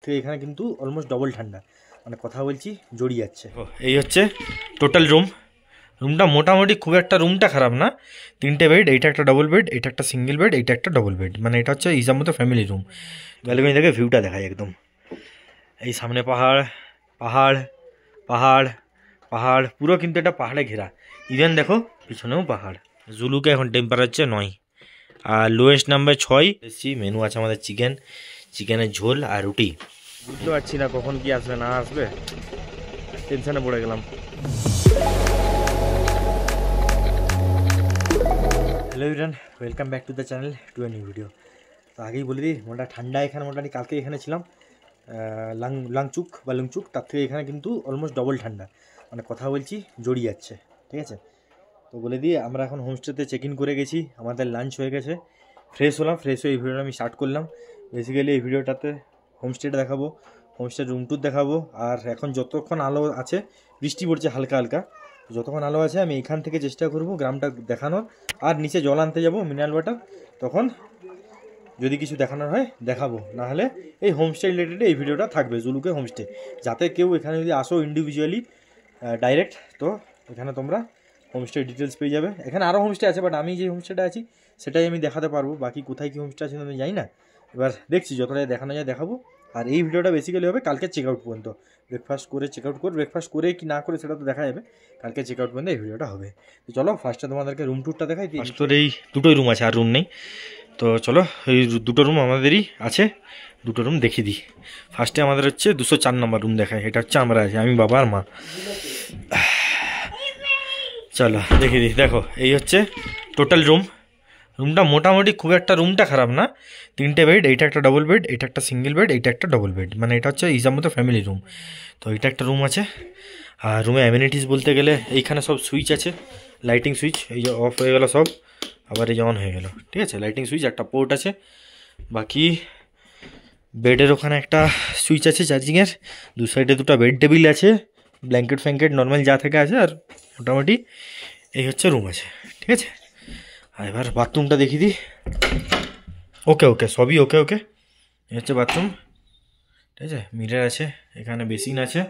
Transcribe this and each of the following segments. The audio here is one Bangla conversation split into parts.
থেকে এখানে কিন্তু অলমোস্ট ডবল ঠান্ডা, মানে কথা বলছি জড়িয়ে যাচ্ছে। এই হচ্ছে টোটাল রুমটা মোটামুটি খুব একটা রুমটা খারাপ না, 3টে বেড, এইটা একটা ডবল বেড, এইটা একটা সিঙ্গেল বেড, এইটা একটা ডবল বেড, মানে এটা হচ্ছে হিসাব মতো ফ্যামিলি রুম। ব্যালকনি থেকে ভিউটা দেখায় একদম, এই সামনে পাহাড় পাহাড় পাহাড় পাহাড়, পুরো কিন্তু এটা পাহাড়ে ঘেরা। ইভেন দেখো পিছনেও পাহাড়। জুলুকে এখন টেম্পারেচার 9 আর লোয়েস্ট নাম্বার 6। এসছি, মেনু আছে আমাদের চিকেনের ঝোল আর রুটি। বুঝতে পারছি না কখন কি আসবে না আসবে, টেনশনে পড়ে গেলাম। Hello everyone, welcome back to the channel, to a new video. তো আগেই বলে দিই, মোটামুটি ঠান্ডা এখানে, মোটামুটি কালকে এখানে ছিলাম লাংচুক বা লুংচুক, তার থেকে এখানে কিন্তু অলমোস্ট ডবল ঠান্ডা, মানে কথা বলছি জড়িয়ে যাচ্ছে, ঠিক আছে। তো বলে দিই, আমরা এখন হোমস্টেতে চেক ইন করে গেছি, আমাদের লাঞ্চ হয়ে গেছে, ফ্রেশ হলাম, ফ্রেশ হয়ে এই ভিডিওটা আমি স্টার্ট করলাম। বেসিক্যালি এই ভিডিওটাতে হোমস্টেটা দেখাবো, হোমস্টের রুম টুর দেখাবো, আর এখন যতক্ষণ আলো আছে, বৃষ্টি পড়ছে হালকা হালকা, যতক্ষণ আলো আছে আমি এখান থেকে চেষ্টা করব গ্রামটা দেখানোর, আর নিচে জল আনতে যাব মিনারেল ওয়াটার, তখন যদি কিছু দেখানোর হয় দেখাবো, নাহলে এই হোমস্টে রিলেটেড এই ভিডিওটা থাকবে, জুলুকে হোমস্টে, যাতে কেউ এখানে যদি আসো ইন্ডিভিজুয়ালি ডাইরেক্ট, তো এখানে তোমরা হোমস্টে ডিটেলস পেয়ে যাবে। এখানে আরও হোমস্টে আছে, বাট আমি যে হোমস্টেটা আছি সেটাই আমি দেখাতে পারবো, বাকি কোথায় কী হোমস্টে আছে আমি জানি না, এবার দেখছি যতটা দেখানো যায় দেখাবো। আর এই ভিডিওটা বেসিক্যালি হবে কালকে চেকআউট পর্যন্ত, ব্রেকফাস্ট করে চেকআউট করে, ব্রেকফাস্ট করে কি না করে সেটা তো দেখা যাবে, কালকে চেকআউট পর্যন্ত এই ভিডিওটা হবে। তো চলো ফার্স্টে তোমাদেরকে রুম টুরটা দেখাই। ফার্স্টের এই দুটোই রুম আছে, আর রুম নেই, তো চলো এই দুটো রুম আমাদেরই আছে, দুটো রুম দেখিয়ে দিই। ফার্স্টে আমাদের হচ্ছে 204 নম্বর রুম দেখায়, এটা হচ্ছে আমরা আছি, আমি বাবা আর মা। চলো দেখিয়ে দিই, দেখো এই হচ্ছে টোটাল রুমটা মোটামুটি খুব একটা রুমটা খারাপ না, 3টে বেড, এইটা একটা ডবল বেড, এইটা একটা সিঙ্গেল বেড, এইটা একটা ডবল বেড, মানে এটা হচ্ছে হিসাব মতো ফ্যামিলি রুম। তো এইটা একটা রুম আছে, আর রুমে অ্যামিনিটিস বলতে গেলে এইখানে সব সুইচ আছে, লাইটিং সুইচ, এই যে অফ হয়ে গেল সব, আবার এই যে অন হয়ে গেল, ঠিক আছে, লাইটিং সুইচ, একটা পোর্ট আছে, বাকি বেডের ওখানে একটা সুইচ আছে চার্জিংয়ের, দু সাইডে দুটো বেড টেবিল আছে, ব্ল্যাঙ্কেট ফ্যাঙ্কেট নর্মাল যা থেকে আছে, আর মোটামুটি এই হচ্ছে রুম আছে, ঠিক আছে। আর এবার বাথরুমটা দেখিয়ে দিই। ওকে সবই ওকে, এই হচ্ছে বাথরুম, ঠিক আছে, মিরর আছে, এখানে বেসিন আছে,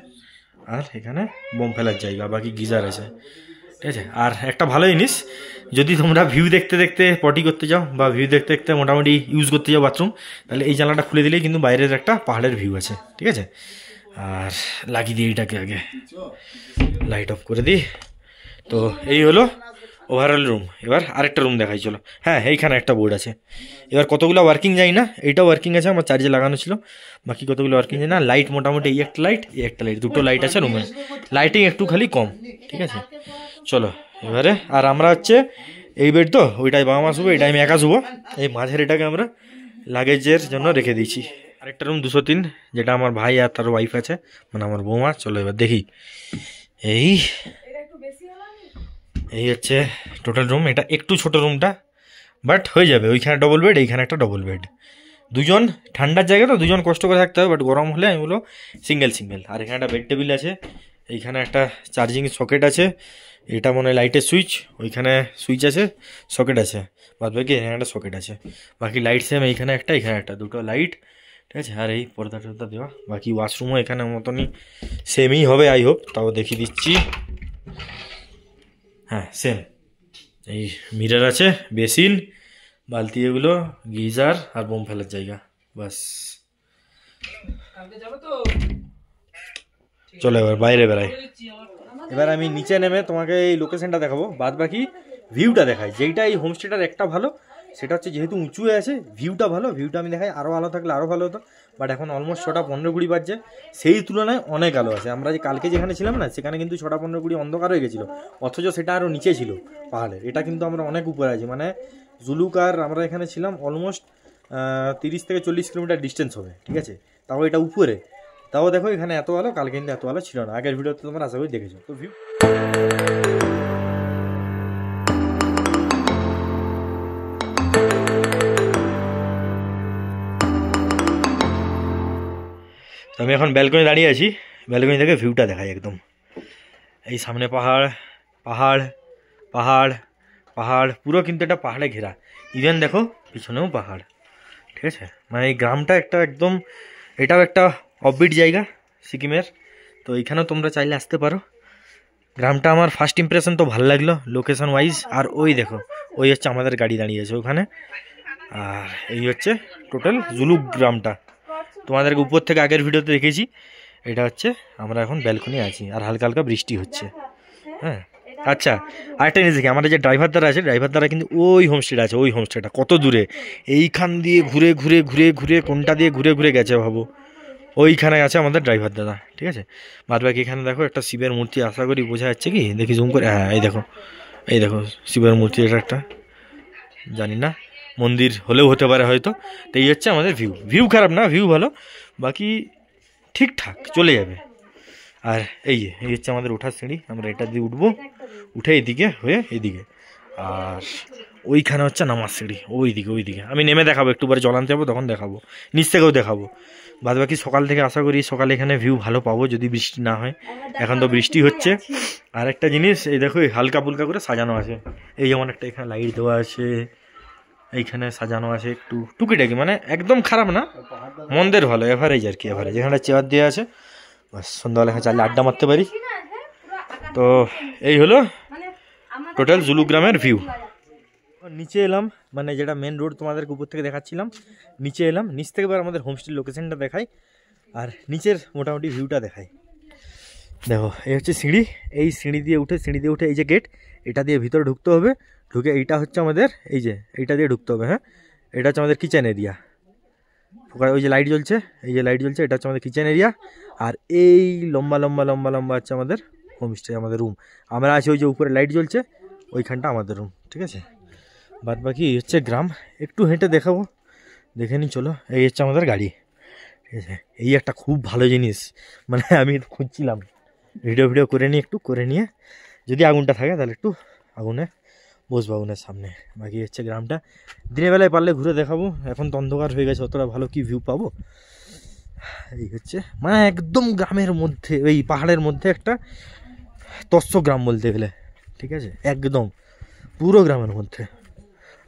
আর এখানে বোম ফেলার জায়গা, বাকি গিজার আছে, ঠিক আছে। আর একটা ভালো জিনিস, যদি তোমরা ভিউ দেখতে দেখতে পটি করতে যাও, বা ভিউ দেখতে দেখতে মোটামুটি ইউজ করতে যাও বাথরুম, তাহলে এই জানলাটা খুলে দিলেই কিন্তু বাইরের একটা পাহাড়ের ভিউ আছে, ঠিক আছে। আর লাগিয়ে দিই এইটাকে, আগে লাইট অফ করে দিই। তো এই হলো ওভারঅল রুম। এবার আরেকটা রুম দেখাই চলো। হ্যাঁ, এইখানে একটা বোর্ড আছে, এবার কতগুলো ওয়ার্কিং যাই না, এইটাও ওয়ার্কিং আছে, আমার চার্জে লাগানো ছিল, বাকি কতগুলো ওয়ার্কিং যায় না। লাইট মোটামুটি এই একটা লাইট, দুটো লাইট আছে রুমে, লাইটিং একটু খালি কম, ঠিক আছে। চলো এবারে, আর আমরা হচ্ছে এই বেড, তো ওইটাই বাবা মা শুবো, এটাই আমি একা শুবো, এই মাঝের এটাকে আমরা লাগেজের জন্য রেখে দিয়েছি। আরেকটা রুম 203, যেটা আমার ভাই আর তার ওয়াইফ আছে, মানে আমার বৌমা। চলো এবার দেখি, এই হচ্ছে টোটাল রুম। এটা একটু ছোট রুমটা, বাট হয়ে যাবে, ওইখানে ডবল বেড, এইখানে একটা ডবল বেড, দুজন ঠান্ডার জায়গা তো দুজন কষ্ট করে থাকতে হবে, বাট গরম হলে আমি বলো সিঙ্গেল। আর এখানে একটা বেড টেবিল আছে, এইখানে একটা চার্জিং সকেট আছে, এটা মনে হয় লাইটের সুইচ, ওইখানে সুইচ আছে, সকেট আছে, বাদ বাকি এখানে একটা সকেট আছে, বাকি লাইট সেম, এইখানে একটা, দুটো লাইট, ঠিক আছে। আর এই পর্দা টর্দা দেওয়া, বাকি ওয়াশরুমও এখানে মতনই সেমই হবে আই হোপ, তাও দেখিয়ে দিচ্ছি। হ্যাঁ সেম, এই মিরর আছে, বেসিন, বালতি, এগুলো গিজার, আর বোম ফেলার জায়গা, বাস। চলো এবার বাইরে বেড়াই। এবার আমি নিচে নেমে তোমাকে এই লোকেশনটা দেখাবো, বাদ বাকি ভিউটা দেখাই। যেইটা এই হোমস্টেটার একটা ভালো, সেটা হচ্ছে যেহেতু উঁচু আছে, ভিউটা ভালো, ভিউটা আমি দেখাই। আরও আলো থাকলে আরও ভালো হতো, বাট এখন অলমোস্ট 6টা 15-20 বাজছে, সেই তুলনায় অনেক আলো আছে। আমরা যে কালকে যেখানে ছিলাম না, সেখানে কিন্তু 6টা 15-20 অন্ধকার হয়ে গেছিলো, অথচ সেটা আরও নিচে ছিল পাহাড়ের, এটা কিন্তু আমরা অনেক উপরে আছি, মানে জুলুক আর আমরা এখানে ছিলাম অলমোস্ট 30 থেকে 40 কিলোমিটার ডিস্টেন্স হবে, ঠিক আছে, তাও এটা উপরে। তাও দেখো এখানে এত আলো, কালকে কিন্তু এত আলো ছিল না, আগের ভিডিওতে তোমরা আশা করি দেখেছো। তো ভিউ তো আমি এখন ব্যালকনি দাঁড়িয়ে আছি, ব্যালকনি থেকে ভিউটা দেখাই একদম, এই সামনে পাহাড় পাহাড় পাহাড় পাহাড়, পুরো কিন্তু এটা পাহাড়ে ঘেরা। ইভেন দেখো পিছনেও পাহাড়, ঠিক আছে, মানে এই গ্রামটা একটা একদম এটাও একটা অফবিট জায়গা সিকিমের, তো এইখানেও তোমরা চাইলে আসতে পারো। গ্রামটা আমার ফার্স্ট ইমপ্রেশন তো ভালো লাগলো লোকেশন ওয়াইজ। আর ওই দেখো, ওই হচ্ছে আমাদের গাড়ি দাঁড়িয়ে আছে ওখানে। আর এই হচ্ছে টোটাল জুলুক গ্রামটা। তোমাদেরকে উপর থেকে আগের ভিডিওতে দেখেছি। এটা হচ্ছে আমরা এখন ব্যালকনি আছি, আর হালকা হালকা বৃষ্টি হচ্ছে। হ্যাঁ, আচ্ছা আরেকটা জিনিস দেখি, আমাদের যে ড্রাইভার দ্বারা আছে, ড্রাইভার দ্বারা কিন্তু ওই হোমস্টেটা আছে। ওই হোমস্টেটা কত দূরে, এইখান দিয়ে ঘুরে ঘুরে ঘুরে ঘুরে কোনটা দিয়ে ঘুরে ঘুরে গেছে ভাবো, ওইখানে আছে আমাদের ড্রাইভার দাদা। ঠিক আছে, বাদ বাকি এখানে দেখো একটা শিবের মূর্তি, আশা করি বোঝা যাচ্ছে কি, দেখি জুম করে। হ্যাঁ এই দেখো, এই দেখো শিবের মূর্তি। এটা একটা জানি না মন্দির হলেও হতে পারে হয়তো। তো এই হচ্ছে আমাদের ভিউ খারাপ না, ভিউ ভালো, বাকি ঠিকঠাক চলে যাবে। আর এই হচ্ছে আমাদের ওঠার সিঁড়ি, আমরা এটা দিয়ে উঠবো, উঠে এইদিকে হয়ে এইদিকে। আর ওইখানে হচ্ছে নামার সিঁড়ি, ওইদিকে আমি নেমে দেখাবো, একটু পরে জল আনতে যাবো তখন দেখাবো, নিচ থেকেও দেখাবো। বাদ বাকি সকাল থেকে আশা করি সকালে এখানে ভিউ ভালো পাবো, যদি বৃষ্টি না হয়। এখন তো বৃষ্টি হচ্ছে। আর একটা জিনিস, এই দেখো হালকা ফুলকা করে সাজানো আছে। এই যেমন একটা এখানে লাইট দেওয়া আছে, এইখানে সাজানো আছে একটু টুকিটাকি, মানে একদম খারাপ না, মন্দের ভালো, এভারেজ আর কি, এভারেজ। এখানে চেয়ার দেওয়া আছে, বাস সন্ধ্যাবেলা এখানে চাইলে আড্ডা মারতে পারি। তো এই হলো টোটাল জুলুক গ্রামের ভিউ। নিচে এলাম, মানে যেটা মেন রোড তোমাদেরকে উপর থেকে দেখাচ্ছিলাম, নিচে এলাম। নিচ থেকে এবার আমাদের হোমস্টের লোকেশনটা দেখাই, আর নিচের মোটামুটি ভিউটা দেখাই। দেখো এই হচ্ছে সিঁড়ি, এই সিঁড়ি দিয়ে উঠে এই যে গেট, এটা দিয়ে ভিতরে ঢুকতে হবে। ঢুকে এইটা হচ্ছে আমাদের, এই যে এইটা দিয়ে ঢুকতে হবে। হ্যাঁ, এটা হচ্ছে আমাদের কিচেন এরিয়া। ওই যে লাইট জ্বলছে, এই যে লাইট জ্বলছে, এটা হচ্ছে আমাদের কিচেন এরিয়া। আর এই লম্বা লম্বা লম্বা লম্বা হচ্ছে আমাদের হোমস্টে, আমাদের রুম। আমরা আছি ওই যে উপরে লাইট জ্বলছে, ওইখানটা আমাদের রুম। ঠিক আছে, বাদ বাকি এই হচ্ছে গ্রাম, একটু হেঁটে দেখাবো, দেখে নি চলো। এই হচ্ছে আমাদের গাড়ি। ঠিক আছে, এই একটা খুব ভালো জিনিস, মানে আমি খুঁজছিলাম ভিডিও করে নিই, একটু করে নিয়ে যদি আগুনটা থাকে তাহলে একটু আগুনে বসবো, আগুনের সামনে। বাকি হচ্ছে গ্রামটা, দিনের বেলায় পারলে ঘুরে দেখাবো, এখন তো অন্ধকার হয়ে গেছে, অতটা ভালো কি ভিউ পাবো। এই হচ্ছে মানে একদম গ্রামের মধ্যে, ওই পাহাড়ের মধ্যে একটা তস্য গ্রাম বলতে গেলে। ঠিক আছে, একদম পুরো গ্রামের মধ্যে।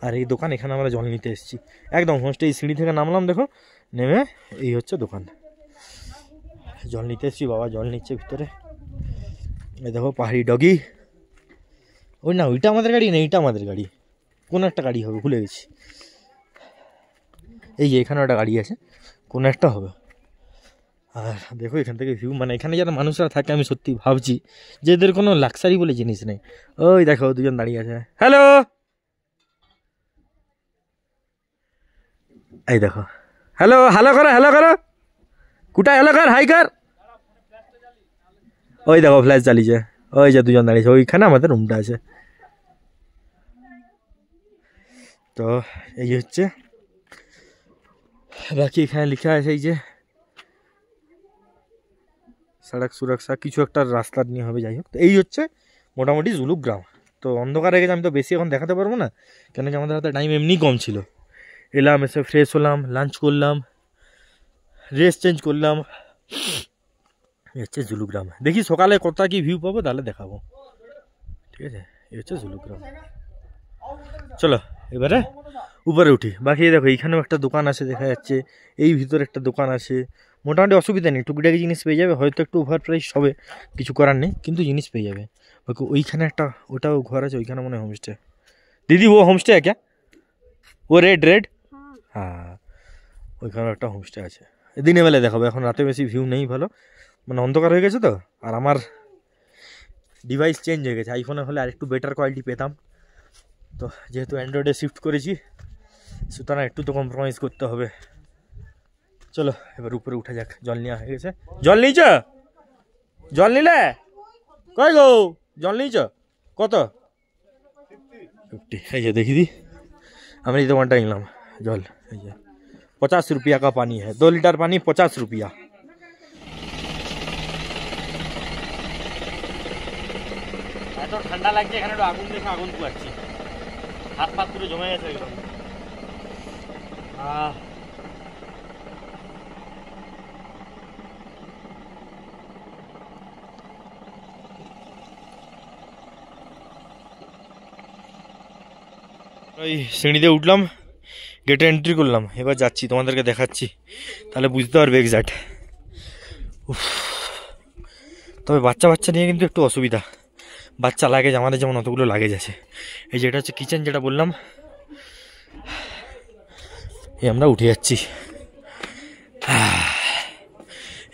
আর এই দোকান, এখানে আমরা জল নিতে এসেছি একদম হোমস্টে। এই সিঁড়ি থেকে নামলাম, দেখো নেমে এই হচ্ছে দোকান, জল নিতে এসেছি। বাবা জল নিচ্ছে ভিতরে। এই দেখো পাহাড়ি ডগি। ওই না, ওইটা আমাদের গাড়ি না, এইটা আমাদের গাড়ি, কোনো একটা গাড়ি হবে, ভুলে গেছি। এই যে এখানে একটা গাড়ি আছে, কোনো একটা হবে। আর দেখো এখান থেকে ভিউ, মানে এখানে যারা মানুষরা থাকে আমি সত্যি ভাবছি যে এদের কোনো লাক্সারি বলে জিনিস নেই। ওই দেখো দুজন দাঁড়িয়ে আছে, হ্যালো, এই দেখো হ্যালো, হ্যালো করো, কোথায় হ্যালো কর, হাই কর। ওই দেখো ফ্ল্যাশ জ্বালিয়েছে, ওই যে দুজন দাঁড়িয়েছে, ওইখানে আমাদের রুমটা আছে। তো এই হচ্ছে, বাকি এখানে লেখা আছে এই যে সড়ক সুরক্ষা, কিছু একটা রাস্তা নিয়ে হবে, যাই হোক। তো এই হচ্ছে মোটামুটি জুলুক গ্রাম। তো অন্ধকার হয়ে গেছে, আমি তো বেশি এখন দেখাতে পারবো না, কেন কি আমাদের হাতে টাইম এমনি কম ছিল। এলাম, এসে ফ্রেশ হলাম, লাঞ্চ করলাম, ড্রেস চেঞ্জ করলাম। এই হচ্ছে জুলুক গ্রাম। দেখি সকালে কতটা কি ভিউ পাবো তাহলে দেখাবো। ঠিক আছে, এই হচ্ছে জুলুক গ্রাম। চলো এবারে উপরে উঠি। বাকি দেখো এইখানেও একটা দোকান আছে দেখা যাচ্ছে, এই ভিতরে একটা দোকান আছে। মোটামুটি অসুবিধা নেই, টুকিটাকি জিনিস পেয়ে যাবে, হয়তো একটু ওভার প্রাইস হবে, কিছু করার নেই, কিন্তু জিনিস পেয়ে যাবে। বাকি ওইখানে একটা, ওটাও ঘর আছে, ওইখানে মনে হয় হোমস্টে। দিদি ও হোমস্টে है क्या? ও রেড হ্যাঁ, ওইখানে একটা হোমস্টে আছে। দিনের বেলায় দেখাবো, এখন রাতে বেশি ভিউ নেই ভালো, মানে অন্ধকার হয়ে গেছে তো। আর আমার ডিভাইস চেঞ্জ হয়ে গেছে, আইফোনে হলে আরেকটু বেটার কোয়ালিটি পেতাম, তো যেহেতু অ্যান্ড্রয়েডে শিফট করেছি সুতরাং একটু তো কম্প্রোমাইজ করতে হবে। চলো এবার উপরে উঠা যাক, জল নেওয়া হয়ে গেছে। জল নিয়েছ? জল নিলে কয় গো, জল নিয়েছ কত? 50। এই যে দেখি দি, আমি এই দোকানটা নিলাম জল, এই যে 50 रुपया का पानी है, 2 लीटर पानी 50 रुपया। এত ঠান্ডা লাগছে, এখানে একটু আগুন দেখে আগুন পোয়াচ্ছি, হাত পাত পুরো জমে গেছে একদম। ওই সিঁড়ি দিয়ে উঠলাম, গেটে এন্ট্রি করলাম, এবার যাচ্ছি, তোমাদেরকে দেখাচ্ছি, তাহলে বুঝতে পারবে এক্স্যাক্ট। তবে বাচ্চা বাচ্চা নিয়ে কিন্তু একটু অসুবিধা, বাচ্চা লাগেজ আমাদের যেমন অতগুলো লাগেজ আছে। এই যেটা হচ্ছে কিচেন, যেটা বললাম, এই আমরা উঠে যাচ্ছি।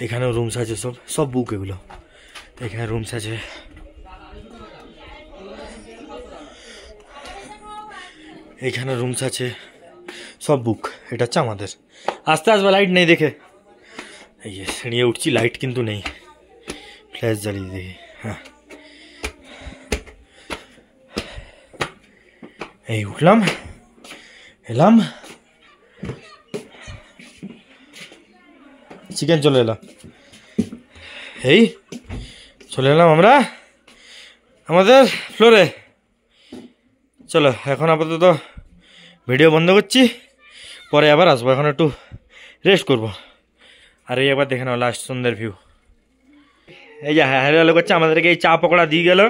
এখানেও রুমস আছে, সব সব বুক এগুলো, এখানে রুমস আছে। এখানে রুমস আছে, সব বুক। এটা হচ্ছে আমাদের। আস্তে আসবে, লাইট নেই দেখে। এই সিঁড়িয়ে উঠছি, লাইট কিন্তু নেই, ফ্ল্যাশ জ্বালিয়ে দেখি। হ্যাঁ, এই উঠলাম, এলাম, চিকেন চলে এলাম, এই চলে এলাম আমরা আমাদের ফ্লোরে। চলো এখন আপাতত ভিডিও বন্ধ করছি, পরে আবার আসবো, এখন একটু রেস্ট করবো। আর এই একবার দেখে নাও লাস্ট সন্ধ্যের ভিউ। এই যে হ্যালো করছে, আমাদেরকে এই চা পকোড়া দিয়ে গেল,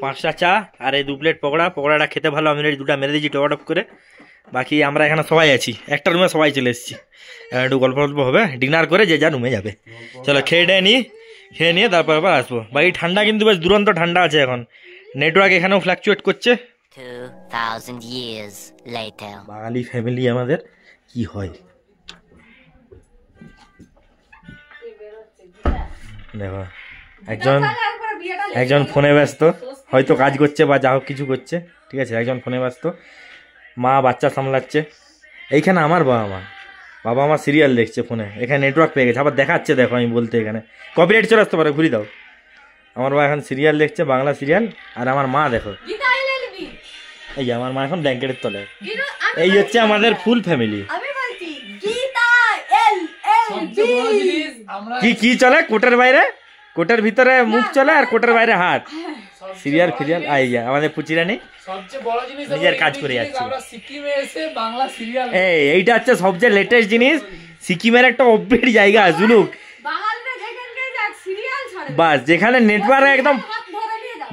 5টা চা আর এই 2 প্লেট পকোড়া। পকোড়াটা খেতে ভালো, আমি দুটা মেরে দিয়েছি টপ করে। বাকি আমরা এখানে সবাই আছি, একটা রুমে সবাই চলে এসেছি, একটু গল্প গল্প হবে, ডিনার করে যে যা রুমে যাবে। চলো খেয়ে নিয়ে তারপর আবার আসবো। বাকি ঠান্ডা কিন্তু বেশ দুরন্ত ঠান্ডা আছে এখন, নেটওয়ার্ক এখানেও ফ্ল্যাকচুয়েট করছে। 2000 years later. বাঙালি ফ্যামিলি আমাদের কি হয় দেখো, একজন ফোনে ব্যস্ত, হয়তো কাজ করছে বা যা হোক কিছু করছে, ঠিক আছে। একজন ফোনে ব্যস্ত, মা বাচ্চা সামলাচ্ছে। এইখানে আমার বাবা মা সিরিয়াল দেখছে ফোনে, এখানে নেটওয়ার্ক পেয়ে গেছে, আবার দেখাচ্ছে, দেখো আমি বলতে এখানে কপিরাইট চলে আসতে পারে, ঘুরি দাও। আমার বাবা এখন সিরিয়াল দেখছে, বাংলা সিরিয়াল। আর আমার মা দেখো, এই যে আমার মা এখন ব্ল্যাঙ্কেটের তলায়। এই হচ্ছে আমাদের ফুল ফ্যামিলি। কি চলে কোটের বাইরে, কোটের ভিতরে মুখ চলে আর কোটের বাইরে হাত। সিরিয়াল ফিরিয়াল আই যা আমাদের পুচিরানি সবচেয়ে বড় জিনিস, নিজের কাজ করে যাচ্ছে। আমরা সিকিমে এসে বাংলা সিরিয়াল, এইটা হচ্ছে সবচেয়ে লেটেস্ট জিনিস। সিকিমের একটা অপডেট জায়গা জুলুক, বাস যেখানে নেটওয়ার্ক একদম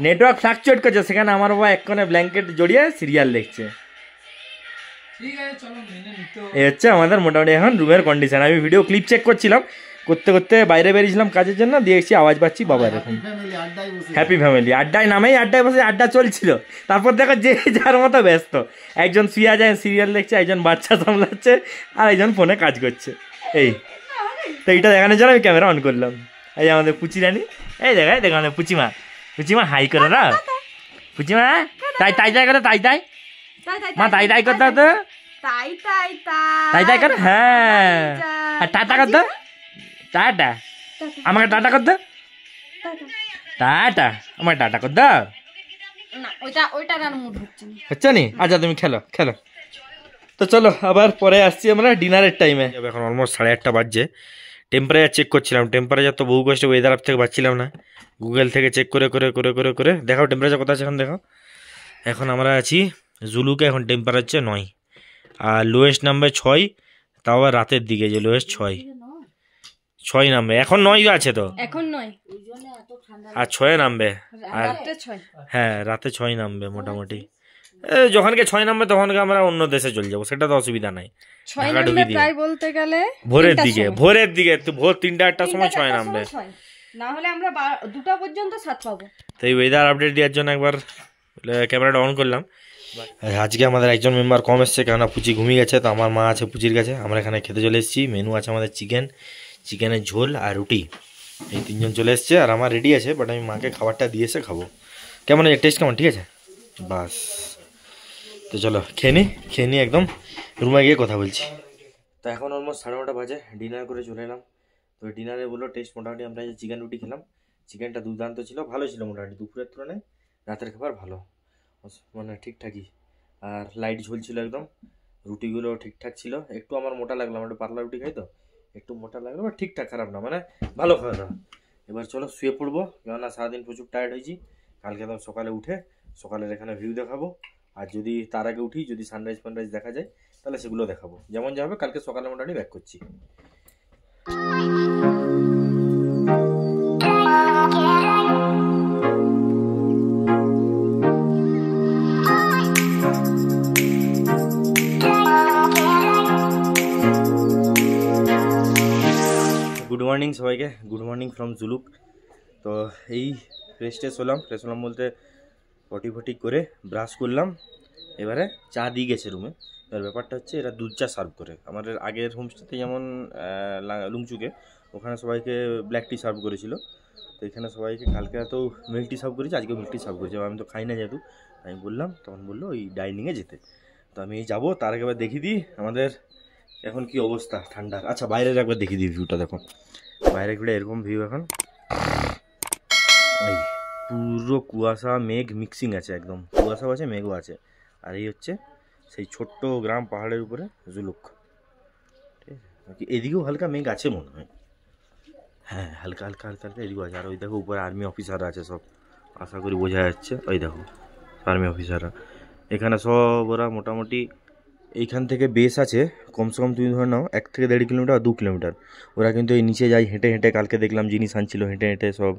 নেটওয়ার্ক ফ্লাকচুয়েট করছে, সেখানে আমার বাবা এক কোণে ব্ল্যাঙ্কেট জড়িয়ে সিরিয়াল দেখছে। এই হচ্ছে আমাদের মোটামুটি এখন রুমের কন্ডিশন। আমি ভিডিও ক্লিপ চেক করছিলাম, করতে করতে বাইরে বেরিয়েছিলাম কাজের জন্য, দিয়েছি আওয়াজ পাচ্ছি বাবা এরকম হ্যাপি ফ্যামিলি আড্ডায় নামেই আড্ডায় বসে আড্ডা চলছিল। তারপর দেখো যে যার মতো ব্যস্ত, একজন শুয়ে যায় সিরিয়াল দেখছে, একজন বাচ্চা সামলাচ্ছে, আর একজন ফোনে কাজ করছে। এই তো এইটা দেখানোর জন্য আমি ক্যামেরা অন করলাম। এই আমাদের পুচি রানি, এই দেখায় দেখো আমাদের পুচিমা হাই করে না, পুচিমা তাই করে মা তাই করতে হতো, তাই কর। হ্যাঁ, আর টাটা করতো, টাটা আমাকে টাটা করতো, টাটা আমার টাটা করতো হচ্ছে নি। আচ্ছা তুমি খেলো। তো চলো আবার পরে আসছি আমরা ডিনারের টাইমে। এখন অলমোস্ট 8:30 বাজছে। টেম্পারেচার চেক করছিলাম, টেম্পারেচার তো বহু কষ্ট ওয়েদার অ্যাপ থেকে পাচ্ছিলাম না, গুগল থেকে চেক করে দেখাও টেম্পারেচার কোথায় আছে এখন দেখো। এখন আমরা আছি জুলুকে, এখন টেম্পারেচার 9 আর লোয়েস্ট নামবে 6, তাও আবার রাতের দিকে যে লোয়েস্ট 6 নামবে। এখন 9 আছে তো, এখন 9 আর 6 নামবে, আর হ্যাঁ রাতে 6 নামবে মোটামুটি। যখনকে 6 নামবে তখনকে আমরা অন্য দেশে চলে যাবো, সেটা তো অসুবিধা নাই। ভোরের দিকে ভোর 3টা-4টার সময় 6 নামবে, না হলে আমরা 2টা পর্যন্ত 7 পাবো। তো এই ওয়েদার আপডেট দেওয়ার জন্য একবার ক্যামেরাটা অন করলাম। আজকে আমাদের একজন মেম্বার কম এসছে, কেননা পুচি ঘুমিয়ে গেছে, তো আমার মা আছে পুচির কাছে। আমরা এখানে খেতে চলে এসেছি। মেনু আছে আমাদের চিকেনের ঝোল আর রুটি, এই 3জন চলে এসছে। আর আমার রেডি আছে, বাট আমি মাকে খাবারটা দিয়েছে, খাবো। কেমন টেস্ট কেমন? ঠিক আছে বাস। তো চলো খেয়ে নি একদম রুমে গিয়ে কথা বলছি। তো এখন অলমোস্ট 9:30 বাজে, ডিনার করে চলে এলাম। তো ডিনারে বললো টেস্ট মোটামুটি আমরা যে চিকেন রুটি খেলাম, চিকেনটা দুর্দান্ত ছিল, ভালো ছিল মোটামুটি, দুপুরের তুলনায় রাতের খাবার ভালো, মানে ঠিকঠাকই। আর লাইট ঝোল ছিল একদম, রুটিগুলো ঠিকঠাক ছিল। একটু আমার মোটা লাগলো, আমার একটু পাতলা রুটি খাই তো, একটু মোটা লাগলো, বাট ঠিকঠাক, খারাপ না, মানে ভালো খাওয়া দাওয়া। এবার চলো শুয়ে পড়বো, কেননা সারাদিন প্রচুর টায়ার্ড হয়েছি। কালকে তো সকালে উঠে সকালের এখানে ভিউ দেখাবো, আর যদি তার আগে উঠি, যদি সানরাইজ ফানরাইজ দেখা যায় তাহলে সেগুলো দেখাবো। যেমন যা হবে কালকে সকালে মোটামুটি ব্যাক করছি। মর্নিং সবাইকে, গুড মর্নিং ফ্রম জুলুক। তো এই ফ্রেশ হলাম বলতে পটি করে ব্রাশ করলাম, এবারে চা দিয়ে গেছে রুমে। এবার ব্যাপারটা হচ্ছে এরা দুধ চা সার্ভ করে। আমাদের আগের হোমস্টেতে যেমন লুংচুকে ওখানে সবাইকে ব্ল্যাক টি সার্ভ করেছিল, তো এখানে সবাইকে কালকে তো মিল্ক টি সার্ভ করেছে, আজকে মিল্ক টি সার্ভ করেছে। আমি তো খাই না যেহেতু, আমি বললাম, তখন বললো ওই ডাইনিংয়ে যেতে। তো আমি যাবো, তার আগে একবার দেখিয়ে দিই আমাদের এখন কি অবস্থা ঠান্ডার। আচ্ছা বাইরের একবার দেখিয়ে দিই ভিউটা, দেখো বাইরে ঘুরে এরকম ভিউ এখন। এই পুরো কুয়াশা মেঘ মিক্সিং আছে, একদম কুয়াশাও আছে মেঘও আছে। আর এই হচ্ছে সেই ছোট্ট গ্রাম পাহাড়ের উপরে জুলুক, ঠিক আছে। এদিকেও হালকা মেঘ আছে মনে হয়, হ্যাঁ হালকা হালকা হালকা হালকা এদিকেও আছে। আর ওই দেখো উপরে আর্মি অফিসাররা আছে সব, আশা করি বোঝা যাচ্ছে। ওই দেখো আর্মি অফিসাররা এখানে সব, ওরা মোটামুটি এইখান থেকে বেস আছে কমসে কম তুমি ধরে নাও 1 থেকে 1.5 কিলোমিটার বা 2 কিলোমিটার। ওরা কিন্তু এই নিচে যায় হেঁটে হেঁটে, কালকে দেখলাম জিনিস আনছিল হেঁটে হেঁটে সব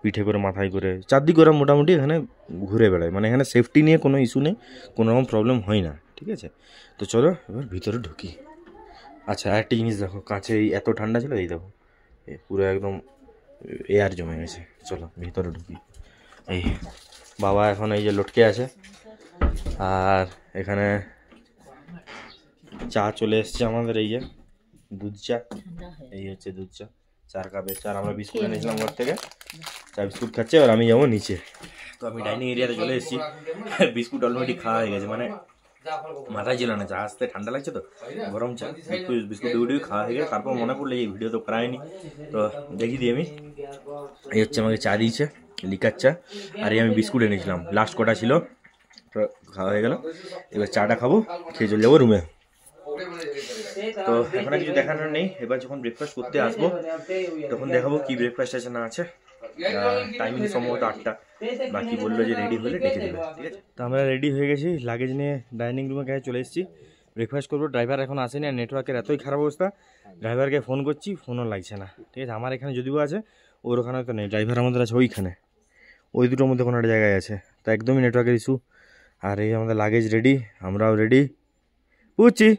পিঠে করে মাথায় করে, চারদিকে ওরা মোটামুটি এখানে ঘুরে বেড়ায়। মানে এখানে সেফটি নিয়ে কোনো ইস্যু নেই, কোনো রকম প্রবলেম হয় না, ঠিক আছে। তো চলো এবার ভিতরে ঢুকি। আচ্ছা আরেকটা জিনিস দেখো, কাছে এই এত ঠান্ডা ছিল, এই দেখো পুরো একদম এয়ার জমে গেছে। চলো ভিতরে ঢুকি। এই বাবা এখন এই যে লটকে আছে, আর এখানে চা চলে এসছে আমাদের, এই যে দুধ চা, এই হচ্ছে দুধ চা 4 কাপের চা। আমরা বিস্কুট এনেছিলাম ঘর থেকে, চা বিস্কুট খাচ্ছে। আর আমি যাবো নিচে। তো আমি ডাইনিং এরিয়াতে চলে এসেছি, বিস্কুট অলরেডি খাওয়া হয়ে গেছে, মানে মাথায় ছিল না, চা আসতে ঠান্ডা লাগছে তো গরম চা, বিস্কুট ডিউটি খাওয়া হয়ে গেছে। তারপর মনে পড়লো এই ভিডিও তো করায়নি, তো দেখি দিই আমি। এই হচ্ছে আমাকে চা দিয়েছে, লিকার চা। আর এই আমি বিস্কুট এনেছিলাম, লাস্ট কটা ছিল, তো খাওয়া হয়ে গেল। এবার চাটা খাবো, খেয়ে চলে যাবো রুমে। তো এখন আর কিছু দেখানোর নেই, এবার যখন ব্রেকফাস্ট করতে আসবো তখন দেখাবো কি ব্রেকফাস্ট আছে না আছে। টাইমিং সম্ভবত 8টা, বাকি বললো যে রেডি হলে ডেকে দেবে, ঠিক আছে। তো আমরা রেডি হয়ে গেছি, লাগেজ নিয়ে ডাইনিং রুমে গায়ে চলে এসেছি, ব্রেকফাস্ট করবো। ড্রাইভার এখন আসেনি, আর নেটওয়ার্কের এতই খারাপ অবস্থা, ড্রাইভারকে ফোন করছি ফোনও লাগছে না, ঠিক আছে। আমার এখানে যদিও আছে, ওর ওখানে তো নেই। ড্রাইভার আমাদের আছে ওইখানে, ওই দুটোর মধ্যে কোনো একটা জায়গায় আছে, তো একদমই নেটওয়ার্কের ইস্যু। আর এই আমাদের লাগেজ রেডি, আমরাও রেডি। পুচি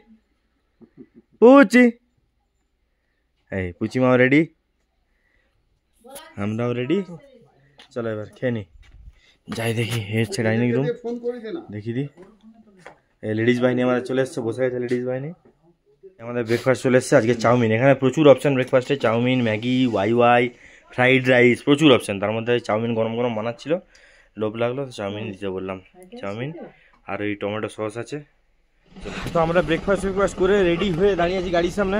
পুচি, এই পুচিমাও রেডি, আমরাও রেডি। চলো এবার খেয়ে নি, যাই দেখি। এ হচ্ছে ডাইনিং রুম, দেখি দি। এই লেডিস বাহিনী আমাদের চলে এসছে, বসে গেছে লেডিস বাহিনী। আমাদের ব্রেকফাস্ট চলে এসছে আজকে চাউমিন। এখানে প্রচুর অপশান ব্রেকফাস্টে, চাউমিন, ম্যাগি, ওয়াই, ফ্রাইড রাইস, প্রচুর অপশান। তার মধ্যে চাউমিন গরম গরম বানাচ্ছিল, লোভ লাগলো তো চাউমিন দিতে বললাম। চাউমিন আর ওই টমেটো সস আছে। তো আমরা ব্রেকফাস্ট করে রেডি হয়ে দাঁড়িয়ে আছি গাড়ির সামনে,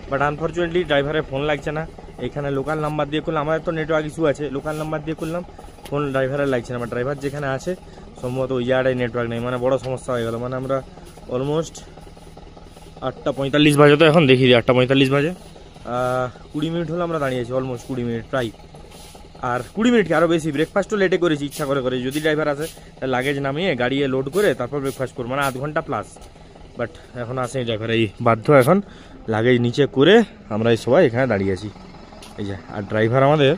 বাট আনফর্চুনেটলি ড্রাইভারের ফোন লাগছে না। এখানে লোকাল নাম্বার দিয়ে করলাম, আমাদের তো নেটওয়ার্ক ইস্যু আছে, লোকাল নাম্বার দিয়ে করলাম, ফোন ড্রাইভারের লাগছে না। বাট ড্রাইভার যেখানে আছে সম্ভবত ওই জায়গাটায় নেটওয়ার্ক নেই, মানে বড় সমস্যা হয়ে গেল। মানে আমরা অলমোস্ট 8:45 বাজে, তো এখন দেখি 8:45 বাজে, 20 মিনিট হলো আমরা দাঁড়িয়েছি, অলমোস্ট 20 মিনিট প্রায়। আর 20 মিনিট কি আরও বেশি, ব্রেকফাস্টও লেটে করেছি ইচ্ছা করে। যদি ড্রাইভার আসে লাগেজ নামিয়ে গাড়িয়ে লোড করে তারপর ব্রেকফাস্ট করবো, মানে 1/2 ঘন্টা প্লাস। বাট এখন আসেনি ড্রাইভার, এই বাধ্য এখন লাগেজ নিচে করে আমরা এই সবাই এখানে দাঁড়িয়ে আছি, এই যে। আর ড্রাইভার আমাদের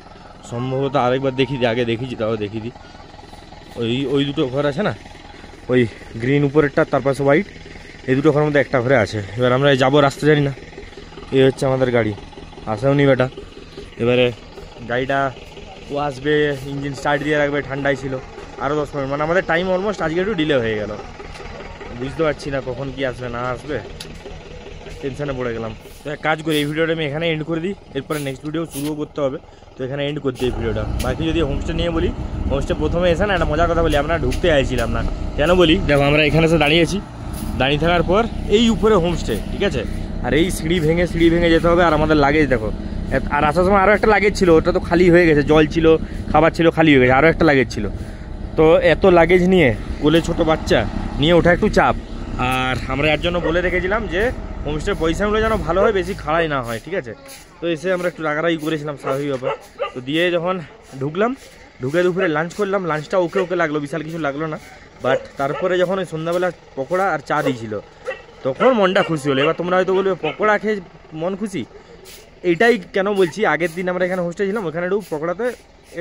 সম্ভবত আরেকবার দেখি দিই, আগে দেখেছি তাও দেখি দিই। ওই দুটো ঘর আছে না, ওই গ্রিন উপরেরটা, তার পাশে হোয়াইট, এই দুটো ঘরের মধ্যে একটা ঘরে আছে। এবার আমরা যাবো, রাস্তা জানি না। এই হচ্ছে আমাদের গাড়ি, আসেও নি বেটা। এবারে গাড়িটা ও আসবে, ইঞ্জিন স্টার্ট দিয়ে রাখবে, ঠান্ডাই ছিল আরও 10 মিনিট, মানে আমাদের টাইম অলমোস্ট আজকে একটু ডিলে হয়ে গেল। বুঝতে পারছি না কখন কি আসবে না আসবে, টেনশানে পড়ে গেলাম। তো এক কাজ করি, এই ভিডিওটা আমি এখানে এন্ড করে দিই, এরপরে নেক্সট ভিডিও শুরুও করতে হবে, তো এখানে এন্ড করতে এই ভিডিওটা। বাকি যদি হোমস্টে নিয়ে বলি, হোমস্টে প্রথমে এসে না একটা মজার কথা বলি, আমরা ঢুকতে চাইছিলাম না। কেন বলি, দেখো আমরা এখানে এসে দাঁড়িয়েছি, দাঁড়িয়ে থাকার পর এই উপরে হোমস্টে, ঠিক আছে। আর এই সিঁড়ি ভেঙে যেতে হবে। আর আমাদের লাগেজ দেখো, আর আসার সময় আরও একটা লাগেজ ছিল, ওটা তো খালি হয়ে গেছে, জল ছিল, খাবার ছিল, খালি হয়ে গেছে। আরও একটা লাগেজ ছিল, তো এত লাগেজ নিয়ে কোলে ছোট বাচ্চা নিয়ে ওঠা একটু চাপ। আর আমরা এর জন্য বলে রেখেছিলাম যে হোমস্টের পয়সাগুলো যেন ভালো হয়, বেশি খাড়াই না হয়, ঠিক আছে। তো এসে আমরা একটু রাগারাগি করেছিলাম, স্বাভাবিক ব্যাপার। তো দিয়ে যখন ঢুকলাম, ঢুকে দুপুরে লাঞ্চ করলাম, লাঞ্চটা ওকে লাগলো, বিশাল কিছু লাগলো না। বাট তারপরে যখন ওই সন্ধ্যাবেলা পকোড়া আর চা দিয়েছিল, তখন মনটা খুশি হলো। এবার তোমরা হয়তো বলবে পকোড়া খেয়ে মন খুশি, এইটাই কেন বলছি, আগের দিন আমরা এখানে হোস্টে ছিলাম, ওখানে একটু পকোড়াতে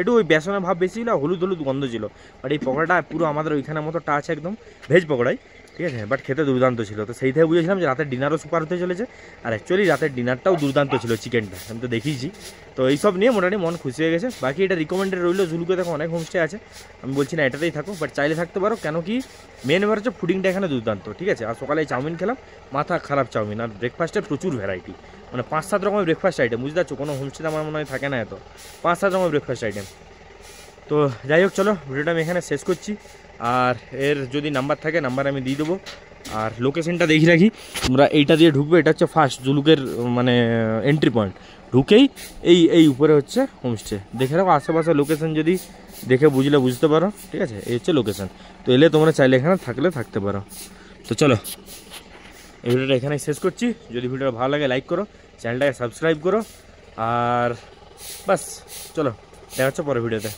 একটু ওই বেসনের ভাব বেশি ছিল, হলুদ গন্ধ ছিল। বাট এই পকোড়াটা পুরো আমাদের ওইখানের মতো টাচ, একদম ভেজ পকোড়াই, ঠিক আছে, বাট খেতে দুর্দান্ত ছিল। তো সেই থেকে বুঝেছিলাম যে রাতের ডিনারও সুপার হতে চলেছে, আর অ্যাকচুয়ালি রাতের ডিনারটাও দুর্দান্ত ছিল, চিকেনটা আমি তো দেখিয়েছি। তো এইসব নিয়ে মোটামুটি মন খুশি হয়ে গেছে। বাকি এটা রিকমেন্ডেড রইলো, জুলুকে দেখো অনেক হোমস্টে আছে, আমি বলছি না এটাতেই থাকো, বাট চাইলে থাকতে পারো। কেন কি মেন ব্যাপার হচ্ছে ফুডিংটা এখানে দুর্দান্ত, ঠিক আছে। আর সকালে চাউমিন খেলাম, মাথা খারাপ চাউমিন। আর ব্রেকফাস্টে প্রচুর ভ্যারাইটি, মানে 5-7 রকমের ব্রেকফাস্ট আইটেম, বুঝতে পারছো। কোনো হোমস্টেতে আমার মনে হয় থাকে না এত, 5-7 রকমের ব্রেকফাস্ট আইটেম। তো যাই হোক, চলো ভিডিওটা আমি এখানে শেষ করছি। আর এর যদি নাম্বার থাকে নাম্বার আমি দিয়ে দেবো। আর লোকেশনটা দেখিয়ে রাখি, তোমরা এইটা দিয়ে ঢুকবে, এটা হচ্ছে ফার্স্ট জুলুকের মানে এন্ট্রি পয়েন্ট। ঢুকেই এই উপরে হচ্ছে হোমস্টে, দেখে রাখো আশেপাশে লোকেশন, যদি দেখে বুঝতে পারো, ঠিক আছে। এই হচ্ছে লোকেশন। তো এলে তোমরা চাইলে এখানে থাকতে পারো। তো চলো এই ভিডিওটা এখানেই শেষ করছি। যদি ভিডিওটা ভালো লাগে লাইক করো, চ্যানেলটাকে সাবস্ক্রাইব করো, আর বাস চলো দেখা হচ্ছে পরের ভিডিওতে।